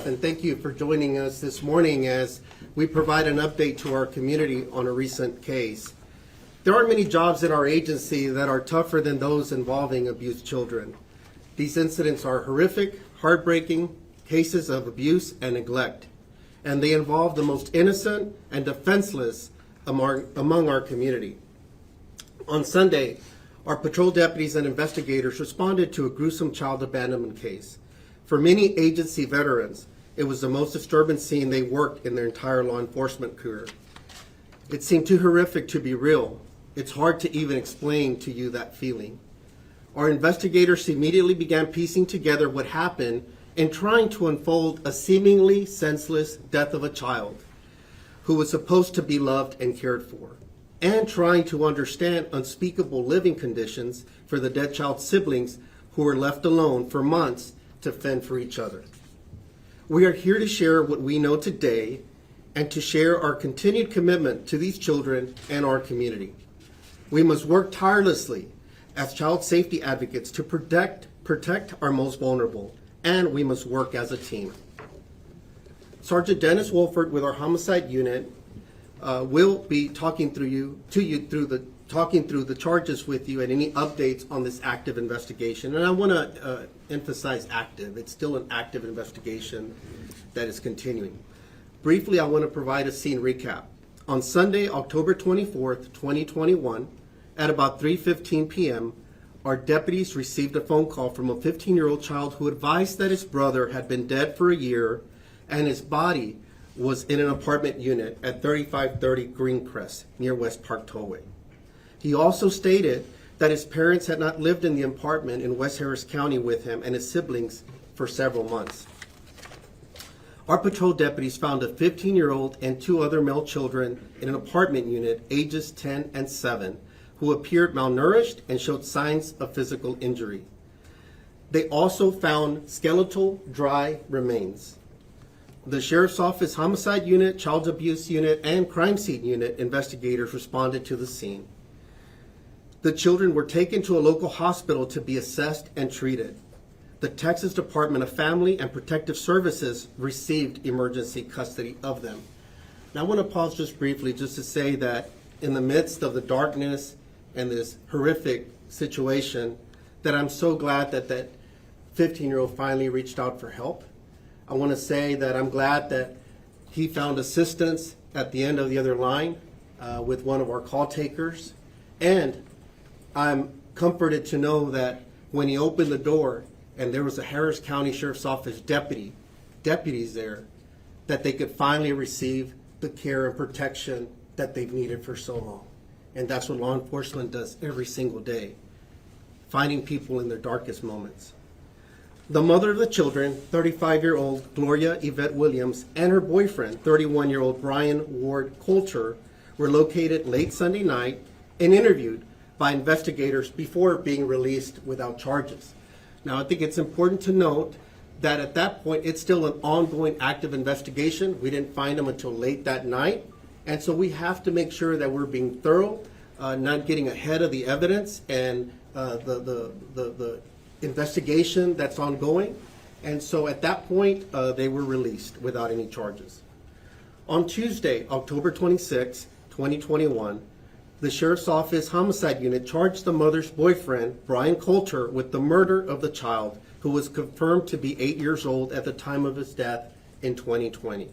And thank you for joining us this morning as we provide an update to our community on a recent case. There aren't many jobs in our agency that are tougher than those involving abused children. These incidents are horrific, heartbreaking cases of abuse and neglect, and they involve the most innocent and defenseless among our community. On Sunday, our patrol deputies and investigators responded to a gruesome child abandonment case. For many agency veterans, it was the most disturbing scene they worked in their entire law enforcement career. It seemed too horrific to be real. It's hard to even explain to you that feeling. Our investigators immediately began piecing together what happened and trying to unfold a seemingly senseless death of a child who was supposed to be loved and cared for, and trying to understand unspeakable living conditions for the dead child's siblings who were left alone for months to fend for each other. We are here to share what we know today and to share our continued commitment to these children and our community. We must work tirelessly as child safety advocates to protect our most vulnerable, and we must work as a team. Sergeant Dennis Wolford with our homicide unit will be talking through the charges with you and any updates on this active investigation. And I want to emphasize active. It's still an active investigation that is continuing. Briefly, I want to provide a scene recap. On Sunday, October 24th, 2021, at about 3:15 p.m., our deputies received a phone call from a 15-year-old child who advised that his brother had been dead for a year and his body was in an apartment unit at 3530 Greencrest near West Park Tollway. He also stated that his parents had not lived in the apartment in West Harris County with him and his siblings for several months. Our patrol deputies found a 15-year-old and two other male children in an apartment unit ages 10 and 7 who appeared malnourished and showed signs of physical injury. They also found skeletal dry remains. The Sheriff's Office Homicide Unit, Child Abuse Unit, and Crime Scene Unit investigators responded to the scene. The children were taken to a local hospital to be assessed and treated. The Texas Department of Family and Protective Services received emergency custody of them. Now I want to pause just briefly just to say that in the midst of the darkness and this horrific situation, that I'm so glad that that 15-year-old finally reached out for help. I want to say that I'm glad that he found assistance at the end of the other line with one of our call takers. And I'm comforted to know that when he opened the door and there was a Harris County Sheriff's Office deputies there, that they could finally receive the care and protection that they've needed for so long. And that's what law enforcement does every single day, finding people in their darkest moments. The mother of the children, 35-year-old Gloria Yvette Williams, and her boyfriend, 31-year-old Brian Ward Coulter, were located late Sunday night and interviewed by investigators before being released without charges. Now, I think it's important to note that at that point, it's still an ongoing active investigation. We didn't find them until late that night. And so we have to make sure that we're being thorough, not getting ahead of the evidence and the investigation that's ongoing. And so at that point, they were released without any charges. On Tuesday, October 26, 2021, the Sheriff's Office Homicide Unit charged the mother's boyfriend, Brian Coulter, with the murder of the child, who was confirmed to be 8 years old at the time of his death in 2020.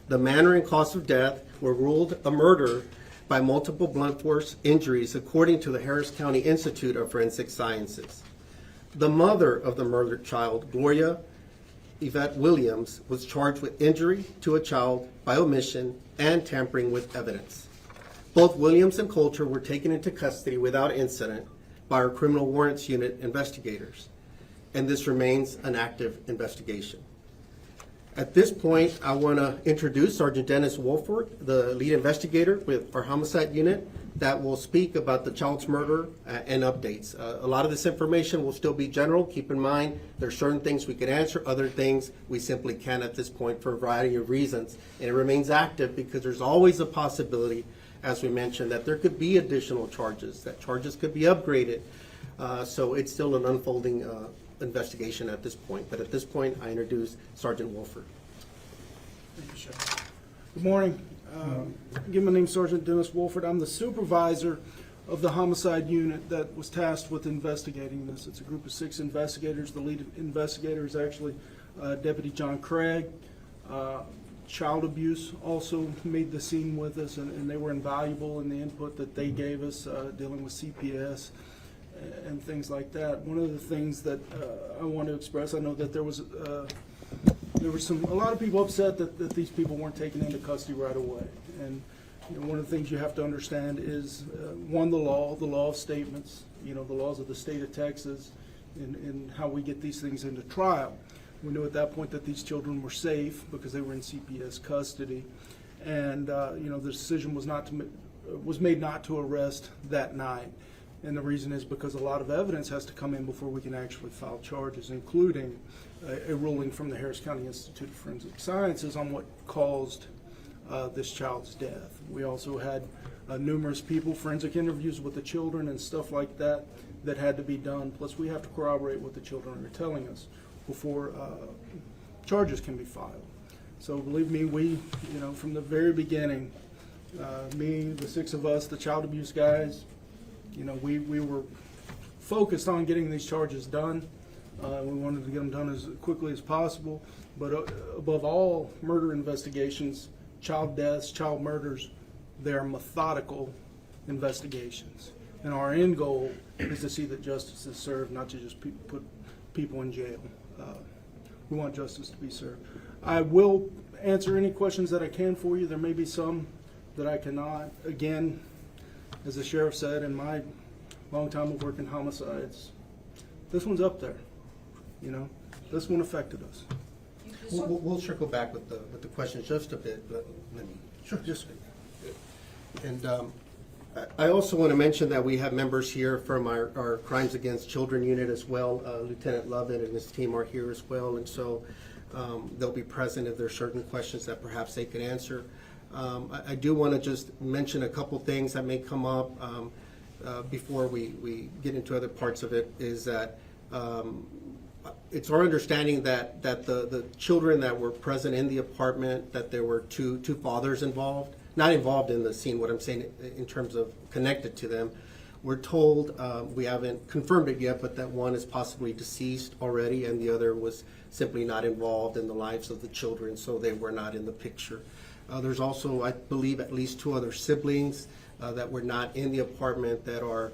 The manner and cause of death were ruled a murder by multiple blunt force injuries, according to the Harris County Institute of Forensic Sciences. The mother of the murdered child, Gloria Yvette Williams, was charged with injury to a child by omission and tampering with evidence. Both Williams and Coulter were taken into custody without incident by our criminal warrants unit investigators, and this remains an active investigation. At this point, I want to introduce Sergeant Dennis Wolford, the lead investigator with our homicide unit, that will speak about the child's murder and updates. A lot of this information will still be general. Keep in mind, there are certain things we can answer, other things we simply can't at this point for a variety of reasons. And it remains active because there's always a possibility, as we mentioned, that there could be additional charges, that charges could be upgraded. So it's still an unfolding investigation at this point. But at this point, I introduce Sergeant Wolford. Thank you, Sheriff. Good morning. Again, my name's Sergeant Dennis Wolford. I'm the supervisor of the homicide unit that was tasked with investigating this. It's a group of 6 investigators. The lead investigator is actually Deputy John Craig. Child abuse also made the scene with us, and they were invaluable in the input that they gave us dealing with CPS and things like that. One of the things that I want to express, I know that there was a lot of people upset that these people weren't taken into custody right away. And one of the things you have to understand is, one, the law of statements, the laws of the state of Texas, in how we get these things into trial. We knew at that point that these children were safe because they were in CPS custody, and the decision was made not to arrest that night. And the reason is because a lot of evidence has to come in before we can actually file charges, including a ruling from the Harris County Institute of Forensic Sciences on what caused this child's death. We also had numerous people, forensic interviews with the children and stuff like that had to be done. Plus, we have to corroborate what the children are telling us before charges can be filed. So believe me, we, from the very beginning, me, the 6 of us, the child abuse guys, we were focused on getting these charges done. We wanted to get them done as quickly as possible. But above all murder investigations, child deaths, child murders, they're methodical investigations. And our end goal is to see that justice is served, not to just put people in jail. We want justice to be served. I will answer any questions that I can for you. There may be some that I cannot. Again, as the sheriff said, in my long time of working homicides, this one's up there. This one affected us. We'll circle back with the questions just a bit, but let me. Sure. Just. And I also want to mention that we have members here from our Crimes Against Children unit as well. Lieutenant Lovett and his team are here as well, and so they'll be present if there are certain questions that perhaps they could answer. I do want to just mention a couple things that may come up before we get into other parts of it, is that it's our understanding that the children that were present in the apartment, that there were two fathers involved. Not involved in the scene, what I'm saying in terms of connected to them. We're told, we haven't confirmed it yet, but that one is possibly deceased already and the other was simply not involved in the lives of the children, so they were not in the picture. There's also, I believe, at least 2 other siblings that were not in the apartment that are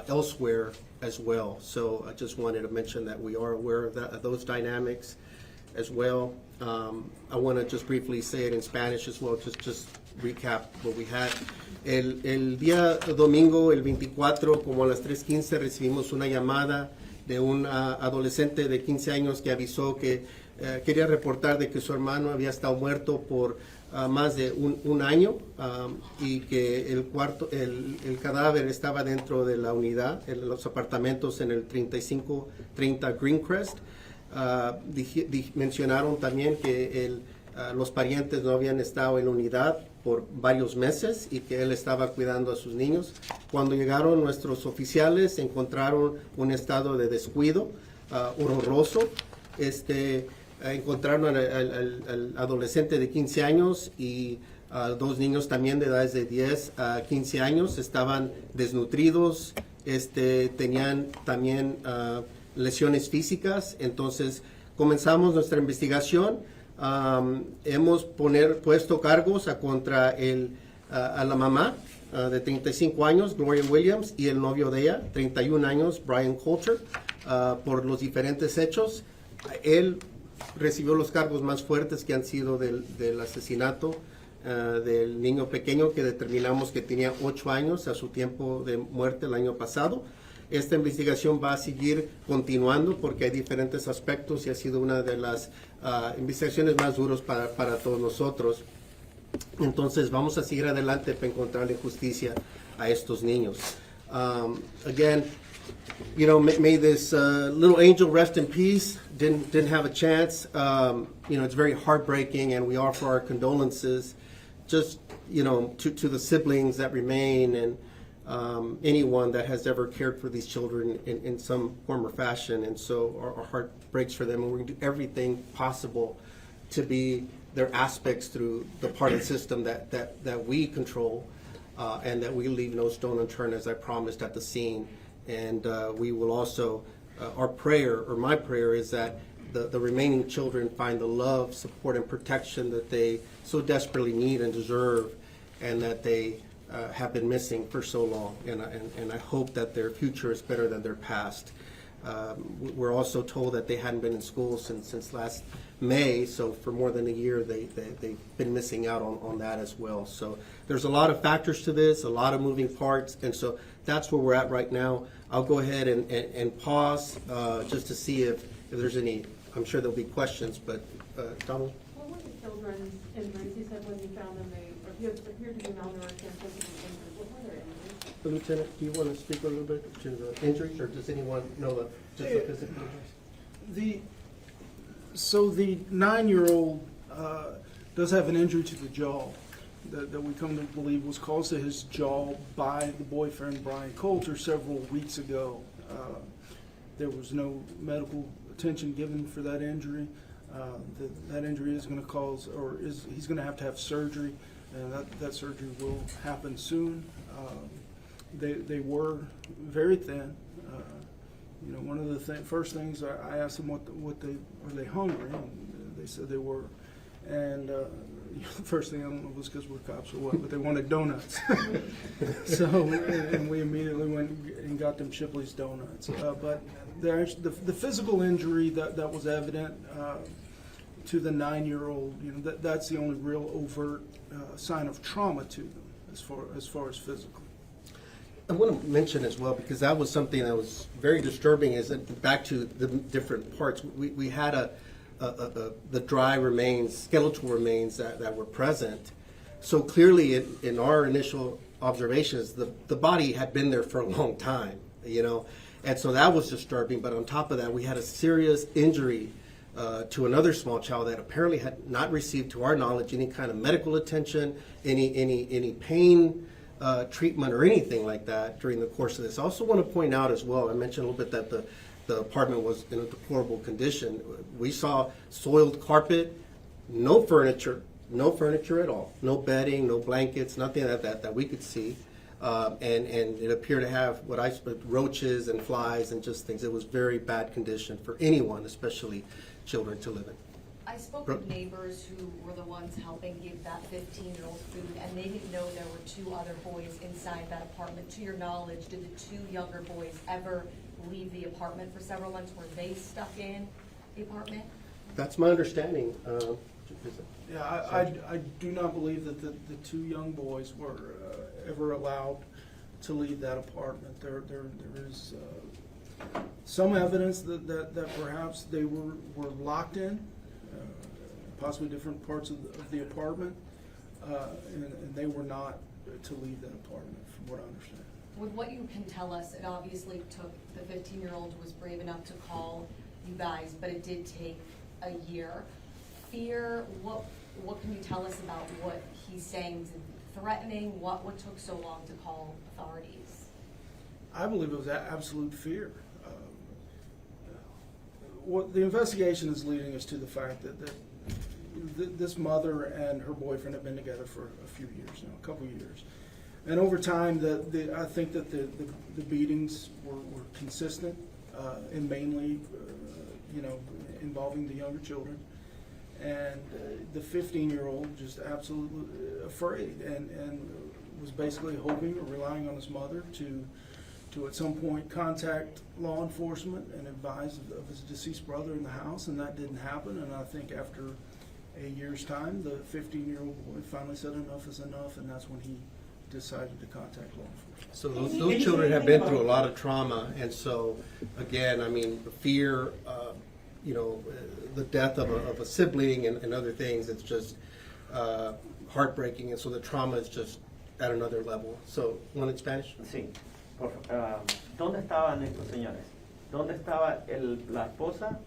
elsewhere as well. So I just wanted to mention that we are aware of those dynamics as well. I want to just briefly say it in Spanish as well, just recap what we had. El día domingo, el 24, como a las 3:15, recibimos una llamada de un adolescente de 15 años que avisó que quería reportar de que su hermano había estado muerto por más de un año y que el cadáver estaba dentro de la unidad, en los apartamentos en el 3530 Greencrest. Mencionaron también que los parientes no habían estado en la unidad por varios meses y que él estaba cuidando a sus niños. Cuando llegaron nuestros oficiales, encontraron un estado de descuido horroroso. Encontraron al adolescente de 15 años y 2 niños también de edades de 10 a 15 años. Estaban desnutridos, tenían también lesiones físicas. Entonces comenzamos nuestra investigación. Hemos puesto cargos contra a la mamá de 35 años, Gloria Williams, y el novio de ella, 31 años, Brian Coulter, por los diferentes hechos. Él recibió los cargos más fuertes, que han sido del asesinato del niño pequeño, que determinamos que tenía 8 años a su tiempo de muerte el año pasado. Esta investigación va a seguir continuando porque hay diferentes aspectos y ha sido una de las investigaciones más duras para todos nosotros. Entonces vamos a seguir adelante para encontrarle justicia a estos niños. Again, may this little angel rest in peace. Didn't have a chance. It's very heartbreaking, and we offer our condolences just, to the siblings that remain and anyone that has ever cared for these children in some form or fashion. And so our heart breaks for them, and we're going to do everything possible to be their aspects through the part of the system that we control, and that we leave no stone unturned, as I promised at the scene. And we will also, our prayer, or my prayer, is that the remaining children find the love, support, and protection that they so desperately need and deserve, and that they have been missing for so long. And I hope that their future is better than their past. We're also told that they hadn't been in school since last May, so for more than a year they've been missing out on that as well. So there's a lot of factors to this, a lot of moving parts, and so that's where we're at right now. I'll go ahead and pause just to see if there's any. I'm sure there'll be questions, but Donald? What were the children's injuries? He said when you found them, they appeared to be malnourished and physically injured. What were their injuries? Lieutenant, do you want to speak a little bit to the injuries, or does anyone know just the physical injuries? So the 9-year-old does have an injury to the jaw that we come to believe was caused to his jaw by the boyfriend, Brian Coulter, several weeks ago. There was no medical attention given for that injury. That injury is going to cause, he's going to have surgery, and that surgery will happen soon. They were very thin. One of the first things I asked them what they were they hungry, and they said they were. And the first thing I don't know was because we're cops or what, but they wanted donuts. So and we immediately went and got them Shipley's donuts. But the physical injury that was evident to the 9-year-old, that's the only real overt sign of trauma to them as far as physical. I want to mention as well, because that was something that was very disturbing, is that back to the different parts. We had the dry remains, skeletal remains that were present. So clearly in our initial observations, the body had been there for a long time, and so that was disturbing. But on top of that, we had a serious injury to another small child that apparently had not received, to our knowledge, any kind of medical attention, any pain treatment or anything like that during the course of this. I also want to point out as well, I mentioned a little bit that the apartment was in a deplorable condition. We saw soiled carpet, no furniture at all, no bedding, no blankets, nothing like that we could see. And it appeared to have roaches and flies and just things. It was very bad condition for anyone, especially children, to live in. I spoke with neighbors who were the ones helping give that 15-year-old food, and they didn't know there were 2 other boys inside that apartment. To your knowledge, did the 2 younger boys ever leave the apartment for several months? Were they stuck in the apartment? That's my understanding. Yeah, I do not believe that the 2 young boys were ever allowed to leave that apartment. There is some evidence that perhaps they were locked in, possibly different parts of the apartment, and they were not to leave that apartment, from what I understand. With what you can tell us, it obviously took, the 15-year-old was brave enough to call you guys, but it did take a year. Fear, what can you tell us about what he's saying? Is it threatening? What took so long to call authorities? I believe it was absolute fear. What the investigation is leading us to the fact that this mother and her boyfriend have been together for a few years now, a couple of years. And over time, I think that the beatings were consistent and mainly, involving the younger children. And the 15-year-old just absolutely afraid and was basically hoping or relying on his mother to at some point contact law enforcement and advise of his deceased brother in the house, and that didn't happen. And I think after a year's time, the 15-year-old boy finally said enough is enough, and that's when he decided to contact law enforcement. So those children have been through a lot of trauma, and so again, fear, the death of a sibling and other things, it's just heartbreaking, and so the trauma is just at another level. So, one in Spanish? Sí. ¿Dónde estaban estos señores? ¿Dónde estaba la esposa,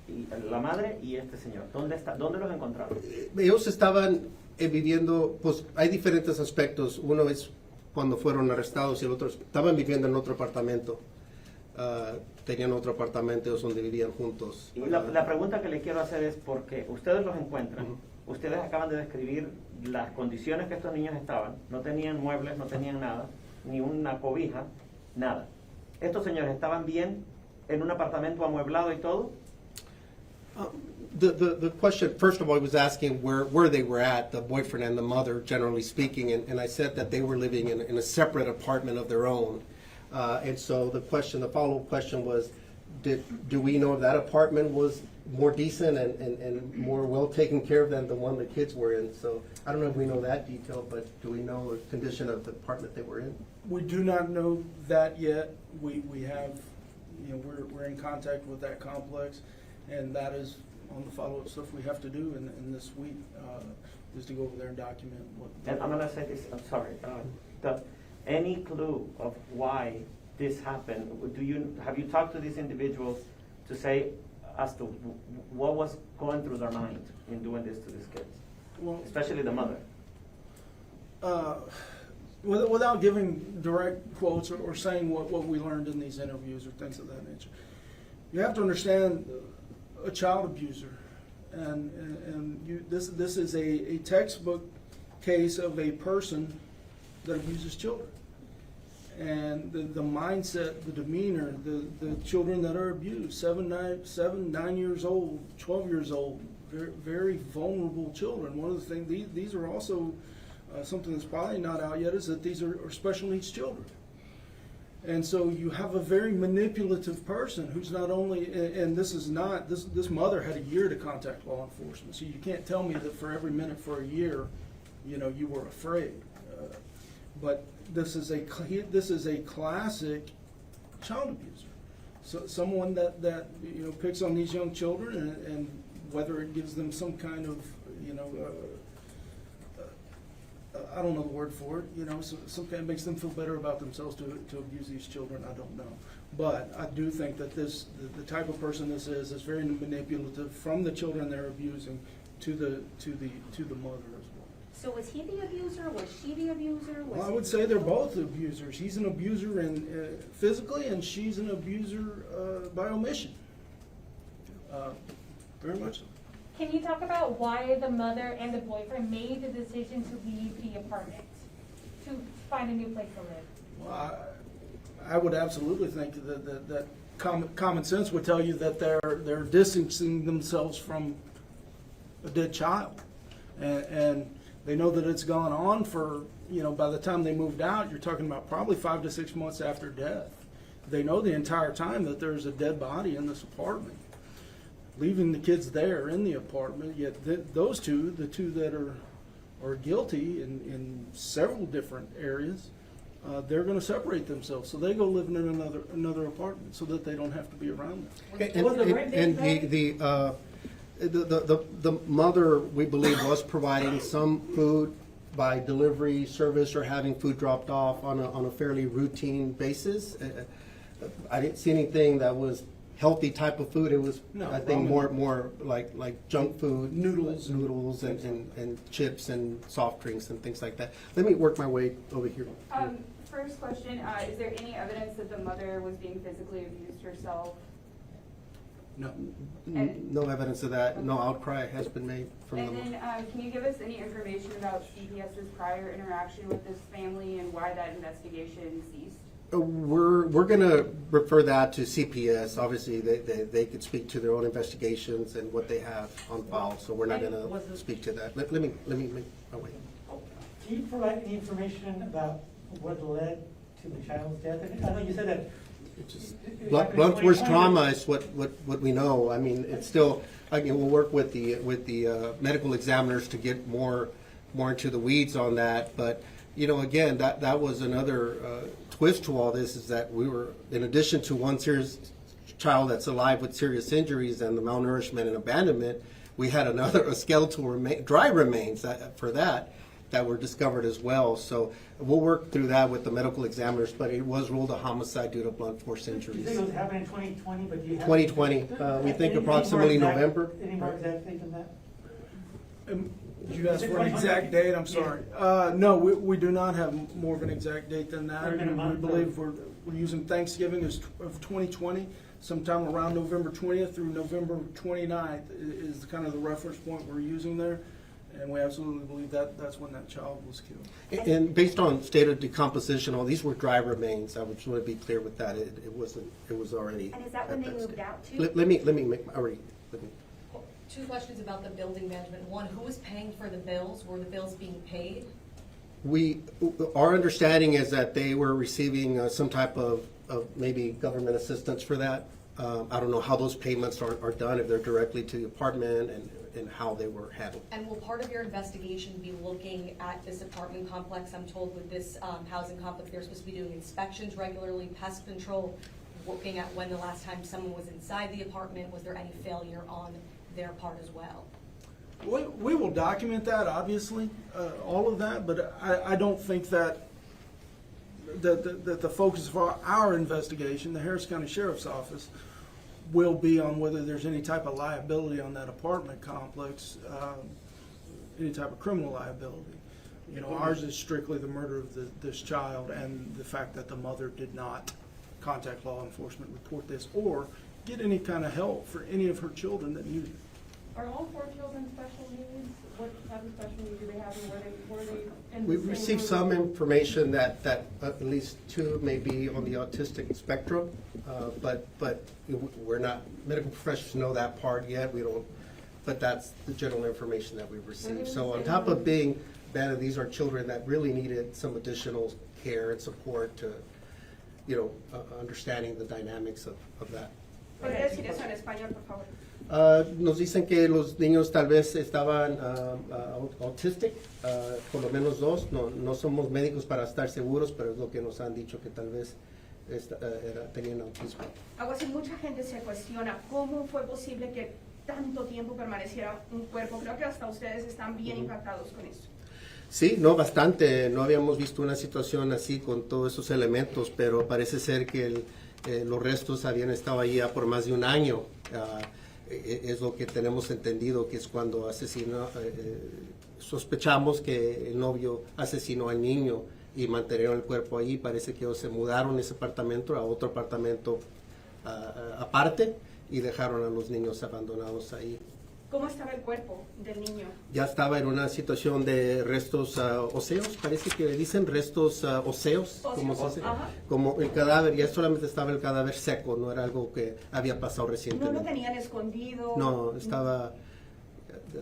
y la madre y este señor? ¿Dónde los encontraron? Ellos estaban viviendo, pues hay diferentes aspectos. Uno es cuando fueron arrestados y el otro estaban viviendo en otro apartamento. tenían otro apartamento donde vivían juntos. Y la pregunta que le quiero hacer es porque ustedes los encuentran, ustedes acaban de describir las condiciones que estos niños estaban, no tenían muebles, no tenían nada, ni una cobija, nada. ¿Estos señores estaban bien en un apartamento amueblado y todo? The question, first of all, I was asking where they were at, the boyfriend and the mother, generally speaking, and I said that they were living in a separate apartment of their own. And so the follow-up question was, do we know if that apartment was more decent and more well taken care of than the one the kids were in? So I don't know if we know that detail, but do we know the condition of the apartment they were in? We do not know that yet. We have, we're in contact with that complex, and that is on the follow-up stuff we have to do in this week, is to go over there and document what. And I'm going to say this, I'm sorry. Any clue of why this happened? Have you talked to these individuals to say as to what was going through their mind in doing this to these kids, especially the mother? Without giving direct quotes or saying what we learned in these interviews or things of that nature, you have to understand a child abuser, and this is a textbook case of a person that abuses children. And the mindset, the demeanor, the children that are abused, 7, 9 years old, 12 years old, very, very vulnerable children. One of the things, these are also something that's probably not out yet, is that these are special needs children. And so you have a very manipulative person who's not only, and this mother had a year to contact law enforcement. So you can't tell me that for every minute for a year, you were afraid. But this is a classic child abuser. So someone that picks on these young children, and whether it gives them some kind of I don't know the word for it, some kind of makes them feel better about themselves to abuse these children. I don't know, but I do think that the type of person this is very manipulative from the children they're abusing to the mother as well. So was he the abuser? Was she the abuser? Well, I would say they're both abusers. He's an abuser physically, and she's an abuser by omission. Very much so. Can you talk about why the mother and the boyfriend made the decision to leave the apartment, to find a new place to live? Well, I would absolutely think that common sense would tell you that they're distancing themselves from a dead child, and they know that it's gone on for, by the time they moved out, you're talking about probably 5 to 6 months after death. They know the entire time that there's a dead body in this apartment, leaving the kids there in the apartment. Yet the two that are guilty in several different areas, they're going to separate themselves. So they go live in another apartment so that they don't have to be around them. The mother, we believe, was providing some food by delivery service or having food dropped off on a fairly routine basis. I didn't see anything that was healthy type of food. It was, I think, more like junk food, noodles and chips and soft drinks and things like that. Let me work my way over here. First question, is there any evidence that the mother was being physically abused herself? No. No evidence of that. No outcry has been made from the mother. And then can you give us any information about CPS's prior interaction with this family and why that investigation ceased? We're going to refer that to CPS. Obviously, they could speak to their own investigations and what they have on file. So we're not going to speak to that. Let me make my way. Can you provide any information about what led to the child's death? I know you said that. Blunt force trauma is what we know. I mean, it's still. We'll work with the medical examiners to get more into the weeds on that. But again, that was another twist to all this, is that we were, in addition to one serious child that's alive with serious injuries and the malnourishment and abandonment, we had a skeletal dry remains for that were discovered as well. So we'll work through that with the medical examiners, but it was ruled a homicide due to blunt force injuries. You think it was happening in 2020, but you have 2020, we think approximately November. Any more exact date than that? Did you ask for an exact date? I'm sorry. No, we do not have more of an exact date than that. Or in a month, We believe we're using Thanksgiving of 2020, sometime around November 20th through November 29th is kind of the reference point we're using there. And we absolutely believe that that's when that child was killed. And based on state of decomposition, all these were dry remains. I just want to be clear with that. It was already. And is that when at they moved state. out to? Let me make, already, let me. Two questions about the building management. One, who was paying for the bills? Were the bills being paid? Our understanding is that they were receiving some type of maybe government assistance for that. I don't know how those payments are done, if they're directly to the apartment and how they were handled. And will part of your investigation be looking at this apartment complex? I'm told with this housing complex, they're supposed to be doing inspections regularly, pest control, looking at when the last time someone was inside the apartment. Was there any failure on their part as well? We will document that, obviously, all of that, but I don't think that the focus of our investigation, the Harris County Sheriff's Office, will be on whether there's any type of liability on that apartment complex, any type of criminal liability. You know, ours is strictly the murder of this child and the fact that the mother did not contact law enforcement, report this, or get any kind of help for any of her children that needed it. Are all 4 children special needs? What type of special needs do they have, and were they in the We've same received room? some information that at least 2 may be on the autistic spectrum, but we're not, medical professionals know that part yet. We don't, but that's the general information that we've received. So on top of being bad, these are children that really needed some additional care and support to, understanding the dynamics of that. ¿Podría decir eso en español, por favor? Nos dicen que los niños tal vez estaban autistic, por lo menos 2. No somos médicos para estar seguros, pero es lo que nos han dicho que tal vez tenían autismo. Algo así, mucha gente se cuestiona cómo fue posible que tanto tiempo permaneciera un cuerpo. Creo que hasta ustedes están bien impactados con eso. Sí, no, bastante. No habíamos visto una situación así con todos esos elementos, pero parece ser que los restos habían estado allí ya por más de un año. Es lo que tenemos entendido, que es cuando sospechamos que el novio asesinó al niño y mantuvieron el cuerpo ahí. Parece que ellos se mudaron ese apartamento a otro apartamento aparte y dejaron a los niños abandonados ahí. ¿Cómo estaba el cuerpo del niño? Ya estaba en una situación de restos óseos, parece que le dicen restos óseos, como se dice, como el cadáver, ya solamente estaba el cadáver seco, no era algo que había pasado ¿No recientemente. lo tenían escondido? No, estaba.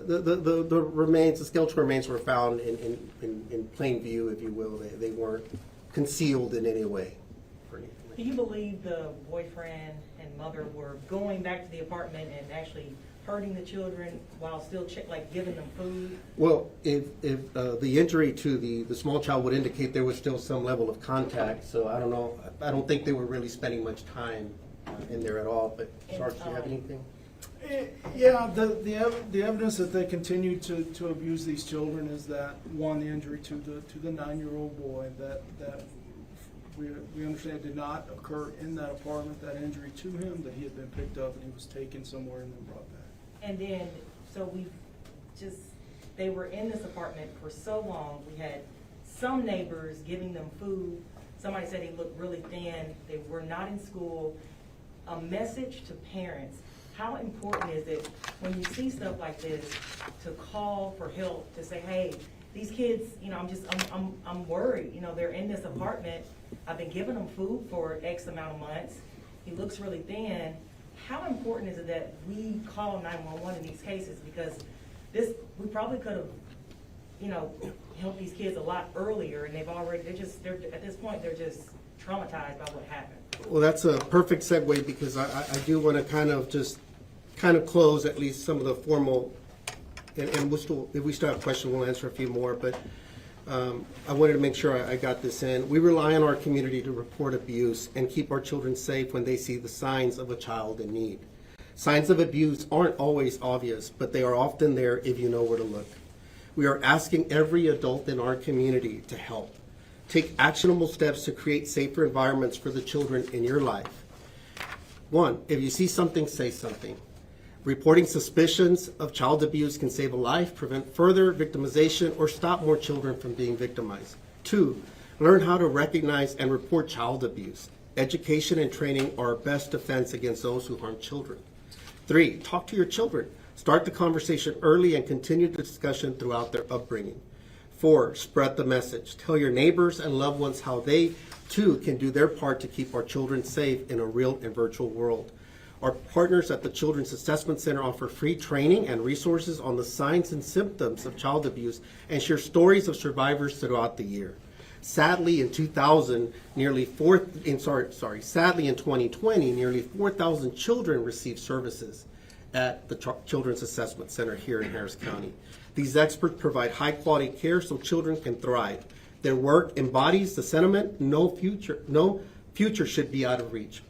The remains, the skeletal remains were found in plain view, if you will. They weren't concealed in any way. Do you believe the boyfriend and mother were going back to the apartment and actually hurting the children while still giving them food? Well, if the injury to the small child would indicate there was still some level of contact, so I don't know. I don't think they were really spending much time in there at all. But Sarge, do you have anything? Yeah, the evidence that they continue to abuse these children is that, one, the injury to the 9-year-old boy that we understand did not occur in that apartment, that injury to him, that he had been picked up and he was taken somewhere and then brought back. And then, so they were in this apartment for so long. We had some neighbors giving them food. Somebody said he looked really thin. They were not in school. A message to parents. How important is it when you see stuff like this to call for help, to say, hey, these kids, I'm worried. They're in this apartment. I've been giving them food for X amount of months. He looks really thin. How important is it that we call 911 in these cases? Because we probably could have, helped these kids a lot earlier, and they're at this point, they're just traumatized by what happened. Well, that's a perfect segue, because I do want to kind of close at least some of the formal, and if we still have questions, we'll answer a few more, but I wanted to make sure I got this in. We rely on our community to report abuse and keep our children safe when they see the signs of a child in need. Signs of abuse aren't always obvious, but they are often there if you know where to look. We are asking every adult in our community to help. Take actionable steps to create safer environments for the children in your life. 1, if you see something, say something. Reporting suspicions of child abuse can save a life, prevent further victimization, or stop more children from being victimized. 2, learn how to recognize and report child abuse. Education and training are our best defense against those who harm children. 3, talk to your children. Start the conversation early and continue the discussion throughout their upbringing. 4, spread the message. Tell your neighbors and loved ones how they, too, can do their part to keep our children safe in a real and virtual world. Our partners at the Children's Assessment Center offer free training and resources on the signs and symptoms of child abuse and share stories of survivors throughout the year. Sadly, in 2020, nearly 4,000 children received services at the Children's Assessment Center here in Harris County. These experts provide high-quality care so children can thrive. Their work embodies the sentiment, no future should be out of reach.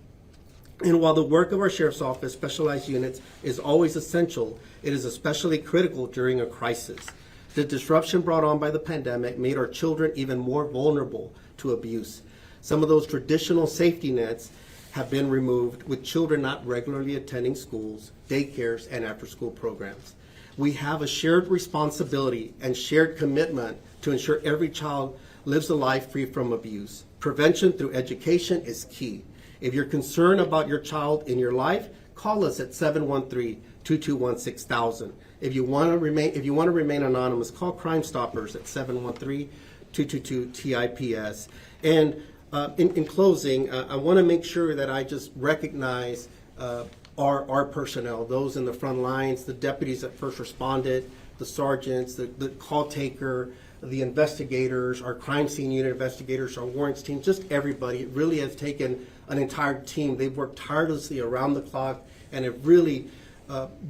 And while the work of our Sheriff's Office specialized units is always essential, it is especially critical during a crisis. The disruption brought on by the pandemic made our children even more vulnerable to abuse. Some of those traditional safety nets have been removed, with children not regularly attending schools, daycares, and after-school programs. We have a shared responsibility and shared commitment to ensure every child lives a life free from abuse. Prevention through education is key. If you're concerned about your child in your life, call us at 713-221-6000. If you want to remain anonymous, call Crime Stoppers at 713-222-TIPS. And in closing, I want to make sure that I just recognize our personnel, those in the front lines, the deputies that first responded, the sergeants, the call taker, the investigators, our crime scene unit investigators, our warrants team, just everybody. It really has taken an entire team. They've worked tirelessly around the clock and have really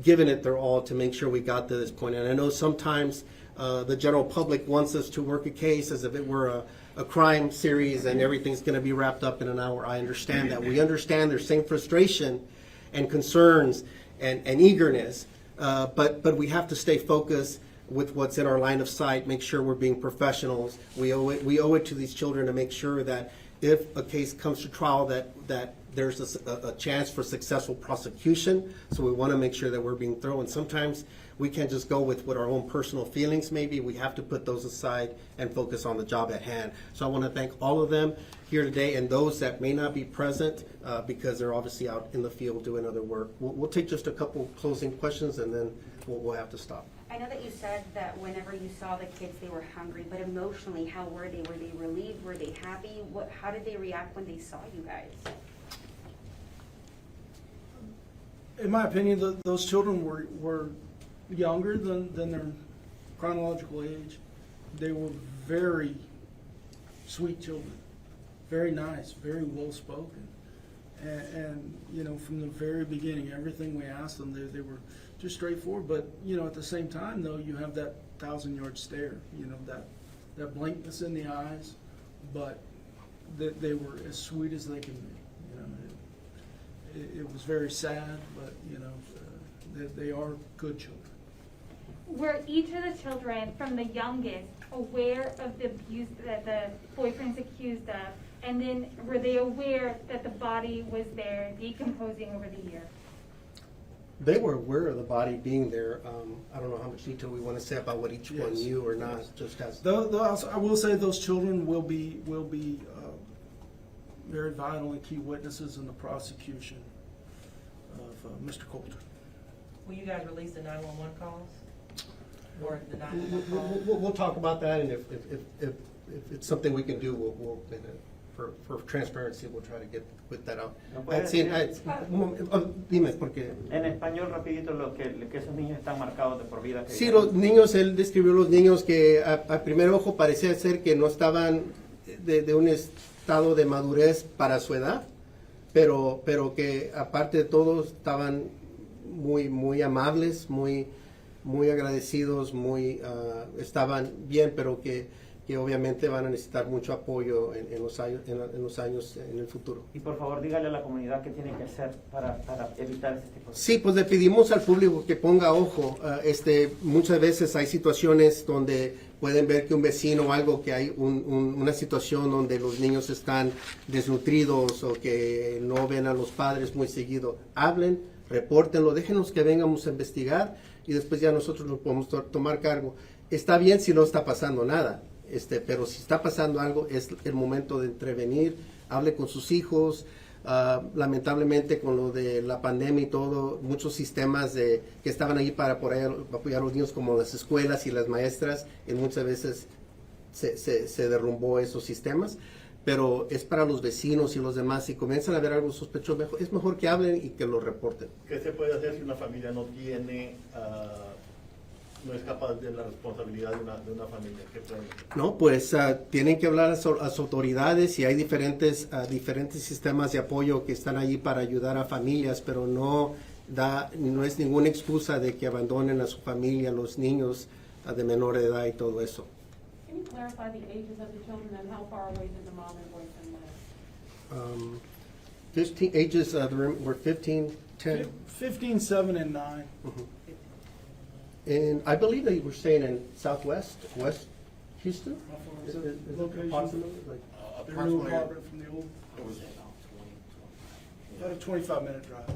given it their all to make sure we got to this point. And I know sometimes the general public wants us to work a case as if it were a crime series and everything's going to be wrapped up in an hour. I understand that. We understand their same frustration and concerns and eagerness, but we have to stay focused with what's in our line of sight, make sure we're being professionals. We owe it to these children to make sure that if a case comes to trial that there's a chance for successful prosecution. So we want to make sure that we're being thorough. And sometimes we can't just go with what our own personal feelings may be. We have to put those aside and focus on the job at hand. So I want to thank all of them here today and those that may not be present because they're obviously out in the field doing other work. We'll take just a couple closing questions and then we'll have to stop. I know that you said that whenever you saw the kids, they were hungry, but emotionally, how were they? Were they relieved? Were they happy? How did they react when they saw you guys? In my opinion, those children were younger than their chronological age. They were very sweet children, very nice, very well-spoken. And you know, from the very beginning, everything we asked them, they were just straightforward. But you know, at the same time, though, you have that 1,000-yard stare. You know, that blankness in the eyes, but they were as sweet as they can be. You know, it was very sad, but you know, they are good children. Were each of the children, from the youngest, aware of the abuse that the boyfriend's accused of? And then were they aware that the body was there decomposing over the year? They were aware of the body being there. I don't know how much detail we want to say about what each one knew or not. Just as I will say, those children will be very vital and key witnesses in the prosecution of Mr. Coulter. Will you guys release the 911 calls? Or the 911 calls? We'll talk about that, and if it's something we can do, we'll for transparency, we'll try to get that out. Dime, porque... En español, rapidito, que esos niños están marcados de por vida. Sí, los niños, él describió los niños que a primer ojo parecía ser que no estaban de un estado de madurez para su edad, pero que aparte de todo estaban muy amables, muy agradecidos, estaban bien, pero que obviamente van a necesitar mucho apoyo en los años en el futuro. Y por favor, dígale a la comunidad qué tiene que hacer para evitar ese tipo de cosas. Sí, pues le pedimos al público que ponga ojo. Muchas veces hay situaciones donde pueden ver que un vecino o algo, que hay una situación donde los niños están desnutridos o que no ven a los padres muy seguido. Hablen, repórtenlo, déjenos que vengamos a investigar y después ya nosotros nos podemos tomar cargo. Está bien si no está pasando nada, pero si está pasando algo es el momento de intervenir, hable con sus hijos. Lamentablemente con lo de la pandemia y todo, muchos sistemas que estaban ahí para apoyar a los niños como las escuelas y las maestras, y muchas veces se derrumbó esos sistemas, pero es para los vecinos y los demás. Si comienzan a ver algo sospechoso, es mejor que hablen y que lo reporten. ¿Qué se puede hacer si una familia no tiene, no es capaz de la responsabilidad de una familia? ¿Qué pueden hacer? No, pues tienen que hablar a las autoridades y hay diferentes sistemas de apoyo que están allí para ayudar a familias, pero no es ninguna excusa de que abandonen a su familia, los niños de menor edad y todo eso. Can you clarify the ages of the children and how far away did the mom and boyfriend live? 15 ages were 15, 10. 15, 7, and 9. And I believe they were staying in West Houston? How far Is is it- the is it location? approximately, like- Their new apartment from the old, about a 25-minute drive.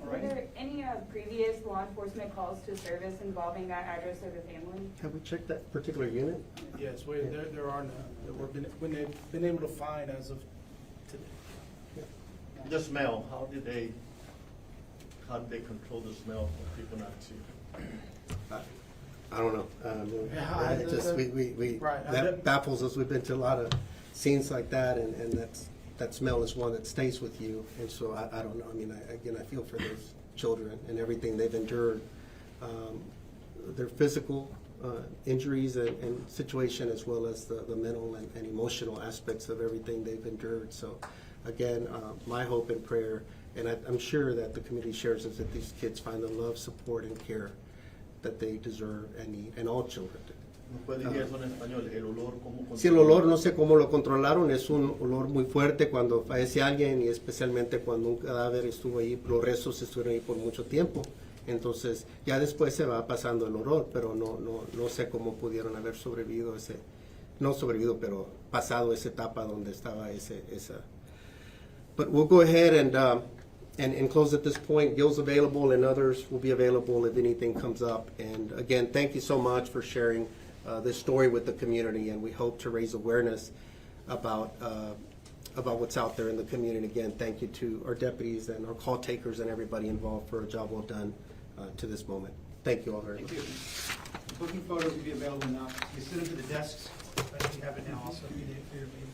Were there any previous law enforcement calls to service involving that address of the family? Have we checked that particular unit? Yes, there are none that when they've been able to find as of today. The smell, how did they control the smell for people not to? I don't know. Yeah, It just, right. that baffles us. We've been to a lot of scenes like that, and that smell is one that stays with you. And so I don't know. I mean, I feel for those children and everything they've endured. Their physical injuries and situation, as well as the mental and emotional aspects of everything they've endured. So, again, my hope and prayer, and I'm sure that the community shares, is that these kids find the love, support, and care that they deserve and need, and all children do. ¿Me puede decir eso en español? El olor, ¿cómo Sí, el olor, no sé cómo lo controlaron, es un olor muy fuerte cuando fallece alguien y especialmente cuando un cadáver estuvo ahí, los restos estuvieron ahí por mucho tiempo. Entonces, ya después se va pasando el olor, pero no sé cómo pudieron haber sobrevivido pero pasado esa etapa donde estaba esa. But we'll go ahead and close at this point. Gil's available and others will be available if anything comes up. And again, thank you so much for sharing this story with the community, and we hope to raise awareness about what's out there in the community. Again, thank you to our deputies and our call takers and everybody involved for a job well done to this moment. Thank you all very much. Thank you. Booking photos will be available now. You sit them to the desks, but you have it now also immediately for your meeting.